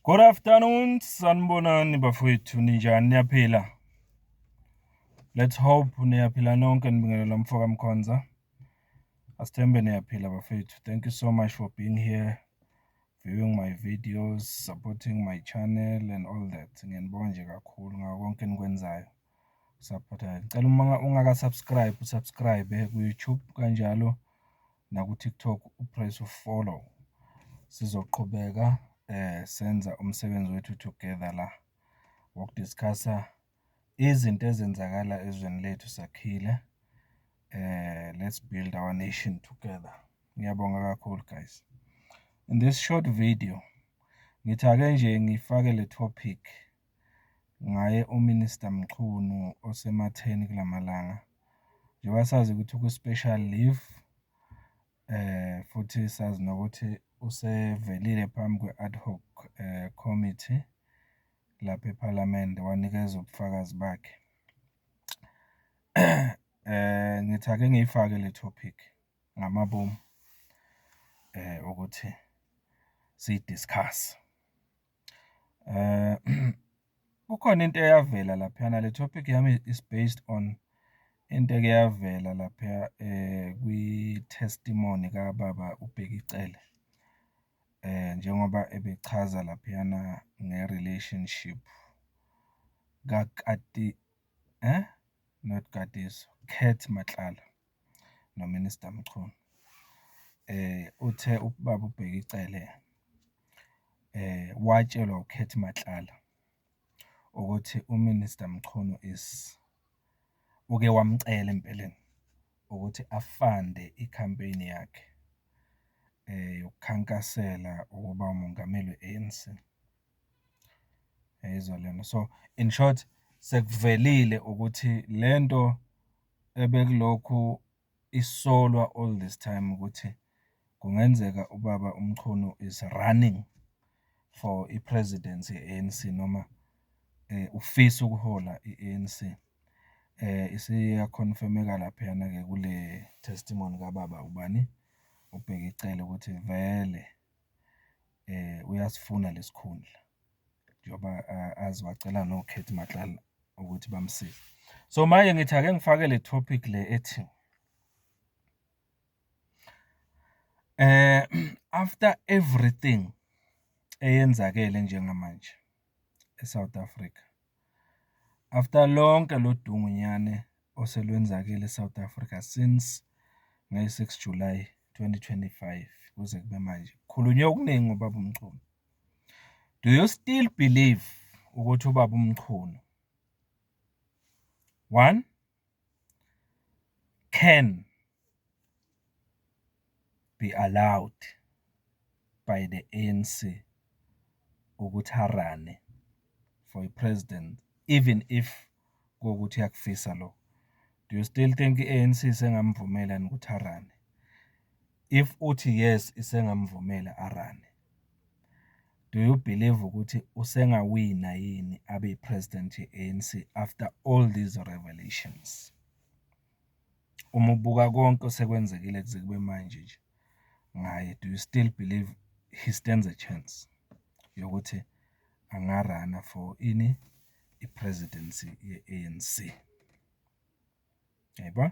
Good afternoon, sanibonani bafowethu, ninjani niyaphila? Let's hope niyaphila nonke nibingelela mfoka Mkhonza. Asithembe niyaphila bafowethu. Thank you so much for being here, viewing my videos, supporting my channel and all that. Ngiyanibonga nje kakhulu ngako konke enikwenzayo. Supportayo. Ngicela uma ungaka-subscribe, usubscribe ku-YouTube kanjalo naku-TikTok upress follow. Sizoqhubeka senza umsebenzi wethu together la wokudiscussa izinto ezenzakala ezweni lethu sakhile. Let's build our nation together. Ngiyabonga kakhulu guys. In this short video ngithake nje ngifake le topic ngaye uMinister Mchunu osematheni kulamalanga. Njengoba sazi ukuthi ku-special leave futhi sazi nokuthi usevelile phambi kwe-ad hoc committee lapha eParliament wanikeza ubufakazi bakhe. Ngithake ngiyifake le topic ngamabomu ukuthi si-discuss. Kukhona into eyavela laphana, le topic yami is based on into eyavela lapha kwi-testimony kababa uBhekicele. Njengoba ebechaza laphana nge-relationship not Katiso, Kurt Matlala noMinister Mchunu. Uthe ubaba uBhekicele watshelwa uKurt Matlala ukuthi uMinister Mchunu uke wamcela empeleni ukuthi afande i-campaign yakhe yokukhankasela ukuba umongameli we-ANC. Yizwa lena. So in short sekuvelile ukuthi lento ebekulokhu isolwa all this time ukuthi kungenzeka ubaba uMchunu is running for i-presidency ye-ANC noma ufisa ukuhola i-ANC. Isiyaconfirmeka laphana ke kule testimony kababa ubani uBhekicele ukuthi vele uyasifuna lesikhundla njengoba aziwacela noKurt Matlala ukuthi bamsize. So manje ngithi ake ngifake le topic le ethi after everything eyenzakele njengamanje eSouth Africa, after lonke lodungunyane oselwenzakile eSouth Africa since nge-6 July 2025 kuze kube manje khulunywe okuningi ngobaba uMchunu. Do you still believe ukuthi ubaba uMchunu one can be allowed by the ANC ukuthi arane for a president even if kokuthi yakufisa lo? Do you still think i-ANC isengamvumela ukuthi arane? If uthi yes isengamvumela arane, do you believe ukuthi usengawina yini abe president ye-ANC after all these revelations? Uma ubuka konke osekwenzekile kuze kube manje nje ngaye, do you still believe he stands a chance yokuthi angarana for i-presidency ye-ANC? Yebo,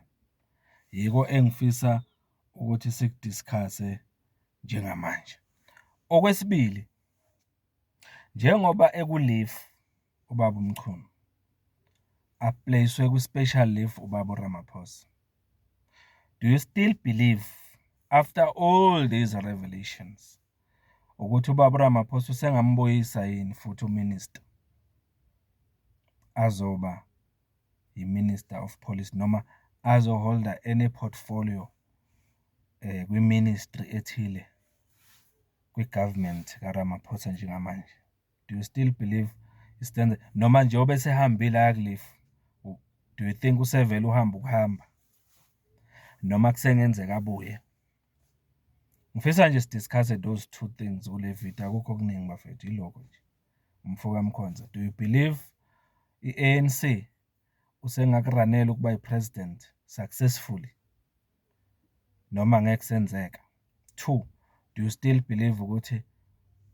yiko engifisa ukuthi sikudiscusse njengamanje. Okwesibili, njengoba ekuleave ubaba uMchunu aplacewe ku-special leave ubaba uRamaphosa, do you still believe after all these revelations ukuthi ubaba uRamaphosa usengambuyisa yini futhi uminister azoba i-Minister of Police noma azoholda any portfolio kwi-ministry ethile kwi-government kaRamaphosa njengamanje? Do you still believe he stands noma njengoba esehambile ayakuleave, do you think usevele uhamba ukuhamba noma kusengenzeka abuye? Ngifisa nje sidiscusse those two things kule video, akukho okuningi bafethu, iloko nje umfoka Mkhonza. Do you believe i-ANC usengakuranela ukuba i-president successfully noma ngeke senzeka? Two, do you still believe ukuthi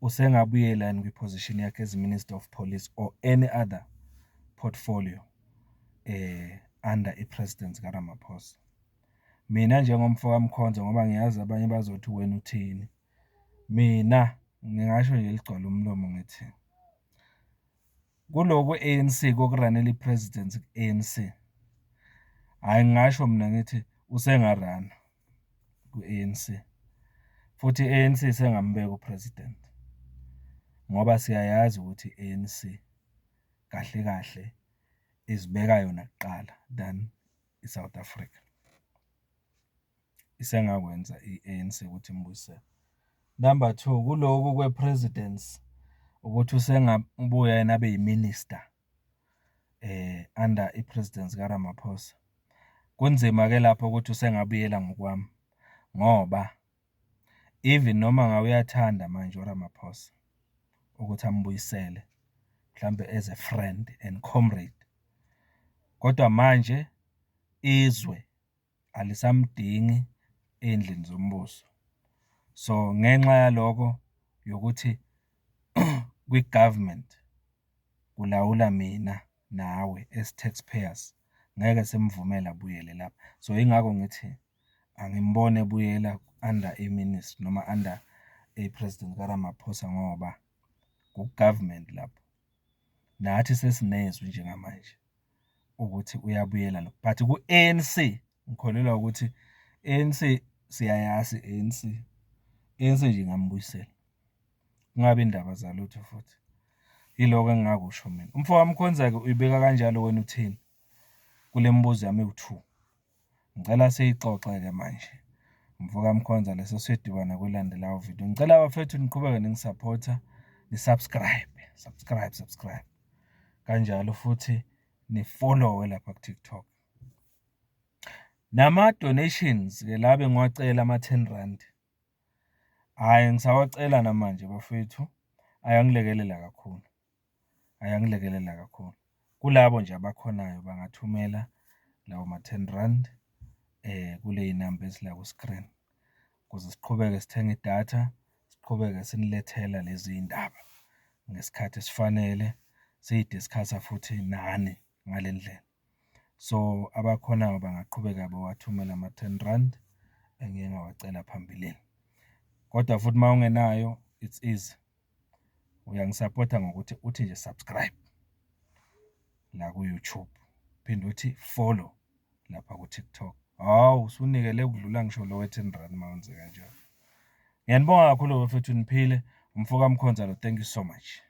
usengabuyela yini kwiposition yakhe as Minister of Police or any other portfolio under i-President kaRamaphosa. Mina njengomfo kaMkhonza, ngoba ngiyazi abanye bazothi wena uthini, mina ngingasho nje ligcwala umlomo ngithi kuloku ANC kokuranela i-president ku-ANC, hhayi ngingasho mina ngithi usengarana ku-ANC, futhi i-ANC sengambeka upresident, ngoba siyayazi ukuthi i-ANC kahle kahle izibeka yona kuqala than i-South Africa. Isengakwenza i-ANC ukuthi imbuyisele. Number 2, kuloku kwe-presidents ukuthi usengabuya yena abe yiminister under i-president kaRamaphosa. Kunzima-ke lapho ukuthi usengabuyela ngokwami, ngoba even noma ngabe uyathanda manje uRamaphosa ukuthi ambuyisele mhlambe as a friend and comrade, kodwa manje izwe alisamdingi endlini zombuso. So ngenxa yaloko yokuthi kwi-government kulawula mina nawe as taxpayers, ngeke simvumela abuyele lapha. So ingakho ngithi angimbone ebuyela under i-ministry noma under i-president kaRamaphosa, ngoba ku-government lapho nathi sesinezwi njengamanje ukuthi uyabuyela lo. But ku-ANC ngikholelwa ukuthi ANC siyayazi, ANC nje ingambuyisela, kungabi indaba zalutho futhi. Yiloko engingakusho mina. Umfo kaMkhonza-ke uyibeka kanjalo, wena uthini kule mbuzo yami ewu-2? Ngicela siyixoxe-ke manje. Umfo kaMkhonza leso sidibana kulandelayo video. Ngicela bafethu niqhubeke ningisupporta, subscribe kanjalo futhi ni-follow lapha ku-TikTok. Nama-donations-ke la bengiwacela ama-R10, hhayi ngisawacela namanje bafethu, ayangilekelela kakhulu. Kulabo nje abakhonayo bangathumela lawo ma-R10 kule y'namba ezila ku-screen, ukuze siqhubeke sithenga idatha, siqhubeke sinilethela lezi y'ndaba ngesikhathi esifanele, siyi-discuss-a futhi nani ngale ndlela. So abakhonayo bangaqhubeka bawathumela ama-R10 engike ngawacela phambilini. Kodwa futhi uma ungenayo, it's easy, uyangisapota ngokuthi uthi nje subscribe la ku-YouTube, phinde uthi follow lapha ku-TikTok. Hawu, usunikele kudlula ngisho lo we-R10 uma wenze kanjalo. Ngiyanibonga kakhulu bafethu, niphile. Umfo kaMkhonza lo, thank you so much.